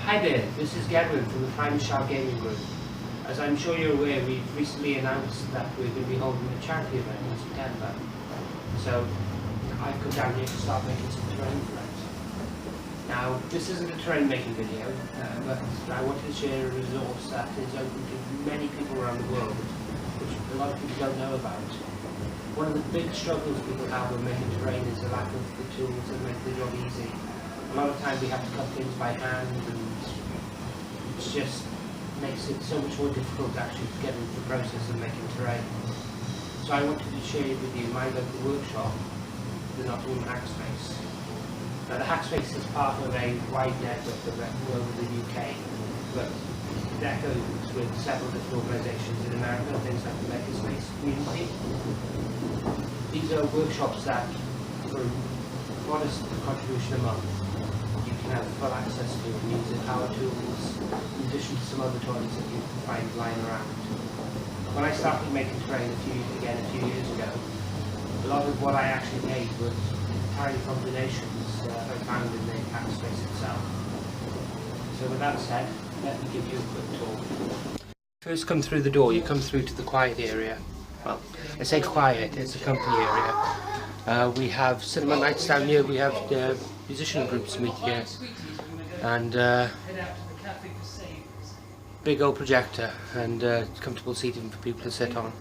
Hi there, this is Gedwin from the Prime Shark Gaming Group. As I'm sure you're aware, we've recently announced that we're going to be holding a charity event in September. So I've come down here to start making some terrain for it. Now, this isn't a terrain making video, but I wanted to share a resource that is open to many people around the world, which a lot of people don't know about. One of the big struggles people have when making terrain is the lack of the tools that make the job easy. A lot of times we have to cut things by hand, and it just makes it so much more difficult to actually get into the process of making terrain. So I wanted to share with you my local workshop, the Nottingham Hackspace. Now the Hackspace is part of a wide network all over the UK, but it echoes with several different organisations in America, things like the Makerspace community. These are workshops that, for what is the contribution a month, you can have full access to and use the power tools, in addition to some other toys that you can find lying around. When I started making terrain a few years ago, a lot of what I actually made was entirely from donations I found in the Hackspace itself. So with that said, let me give you a quick tour. First come through the door, you come through to the quiet area. Well, I say quiet, it's a company area. We have cinema nights down here, we have musician groups meet here, and big old projector and comfortable seating for people to sit on.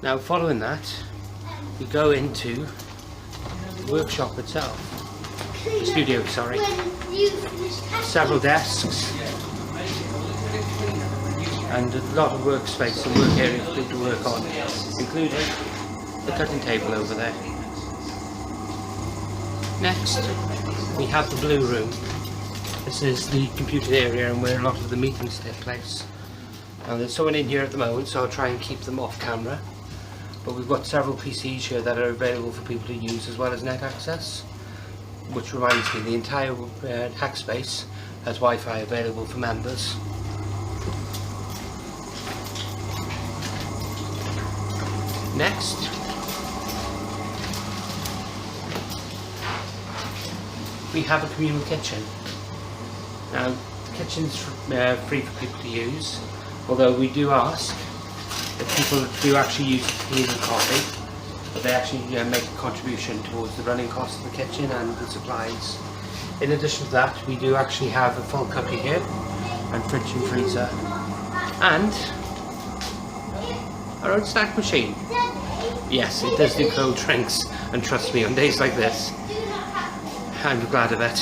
Now following that, we go into the workshop itself, the studio, sorry. Several desks and a lot of workspace and work areas for people to work on, including the cutting table over there. Next, we have the blue room. This is the computer area and where a lot of the meetings take place. Now there's someone in here at the moment, so I'll try and keep them off camera. But we've got several PCs here that are available for people to use, as well as net access. Which reminds me, the entire Hackspace has Wi-Fi available for members. Next, we have a communal kitchen. Now, the kitchen's free for people to use, although we do ask that people do actually use it for tea and coffee, but they actually make a contribution towards the running costs of the kitchen and the supplies. In addition to that, we do actually have a full cooker here, and fridge and freezer, and our own snack machine. Yes, it does do cold drinks, and trust me, on days like this, I'm glad of it.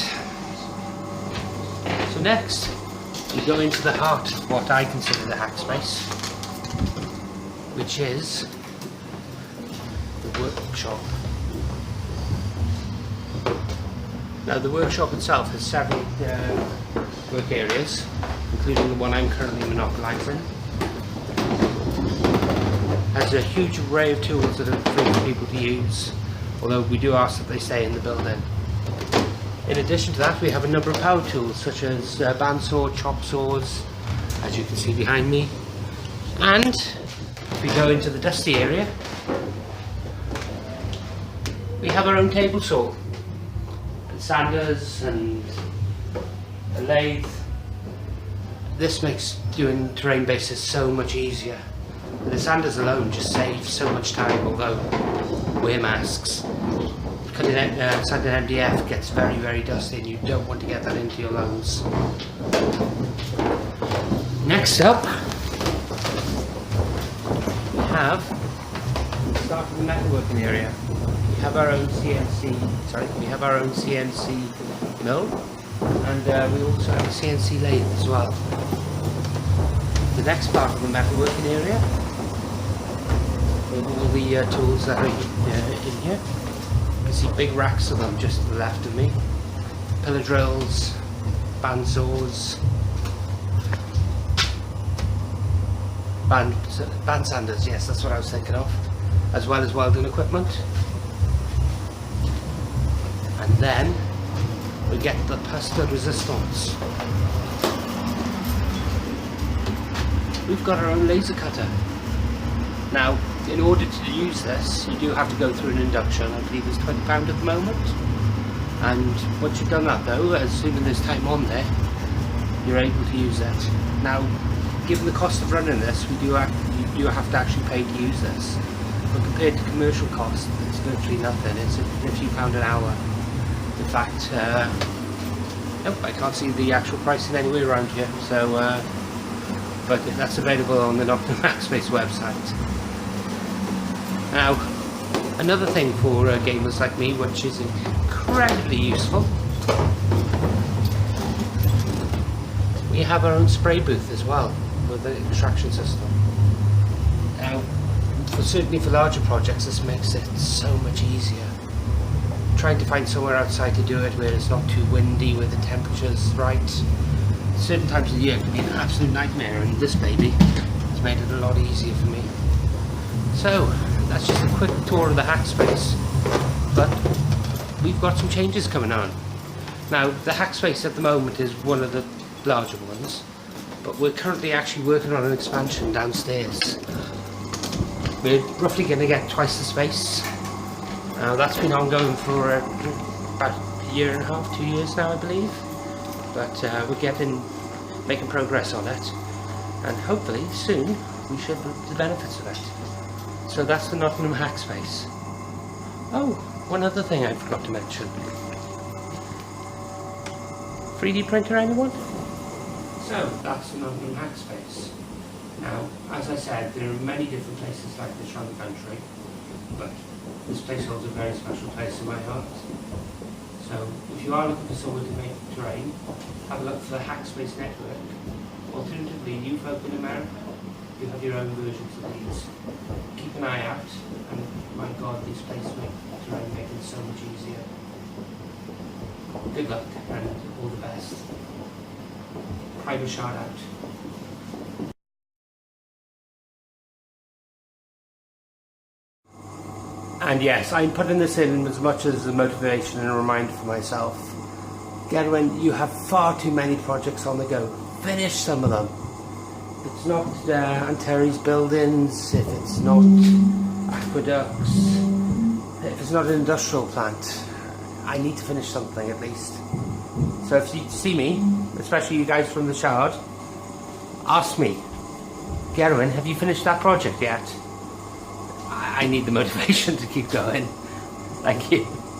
So next, we go into the heart of what I consider the Hackspace, which is the workshop. Now the workshop itself has several work areas, including the one I'm currently monopolising. Has a huge array of tools that are free for people to use, although we do ask that they stay in the building. In addition to that, we have a number of power tools such as bandsaw, chop saws, as you can see behind me. And if we go into the dusty area, we have our own table saw, and sanders and a lathe. This makes doing terrain bases so much easier. The sanders alone just save so much time, although wear masks. Cutting sanding MDF gets very, very dusty and you don't want to get that into your lungs. Next up, we have, start with the metalworking area. We have our own CNC mill, and we also have a CNC lathe as well. The next part of the metalworking area, with all the tools that are in here. You can see big racks of them just to the left of me. Pillar drills, band saws, band sanders, yes, that's what I was thinking of, as well as welding equipment. And then we get the pièce de résistance. We've got our own laser cutter. Now, in order to use this, you do have to go through an induction. I believe it's £20 at the moment. And once you've done that though, assuming there's time on there, you're able to use it. Now, given the cost of running this, you do have to actually pay to use this. But compared to commercial costs, it's virtually nothing. It's a few pound an hour. In fact, nope, I can't see the actual pricing anywhere around here. So, but that's available on the Nottingham Hackspace website. Now, another thing for gamers like me, which is incredibly useful, we have our own spray booth as well with the extraction system. Now, certainly for larger projects, this makes it so much easier. Trying to find somewhere outside to do it where it's not too windy, where the temperature's right. Certain times of the year can be an absolute nightmare, and this baby has made it a lot easier for me. So, that's just a quick tour of the Hackspace, but we've got some changes coming on. Now, the Hackspace at the moment is one of the larger ones, but we're currently actually working on an expansion downstairs. We're roughly going to get twice the space. That's been ongoing for about a year and a half, 2 years now, I believe. But we're making progress on it, and hopefully soon we should reap the benefits of it. So that's the Nottingham Hackspace. Oh, one other thing I forgot to mention. 3D printer, anyone? So that's the Nottingham Hackspace. Now, as I said, there are many different places like this around the country, but this place holds a very special place in my heart. So if you are looking for someone to make terrain, have a look for the Hackspace network. Alternatively, you folk in America, you have your own versions of these. Keep an eye out, and my God, these places make terrain making so much easier. Good luck and all the best. Private shout out. And yes, I'm putting this in as much as a motivation and a reminder for myself. Gerwin, you have far too many projects on the go. Finish some of them. If it's not Anteri's buildings, if it's not aqueducts, if it's not an industrial plant, I need to finish something at least. So if you see me, especially you guys from the Shard, ask me, Gerwin, have you finished that project yet? I need the motivation to keep going. Thank you.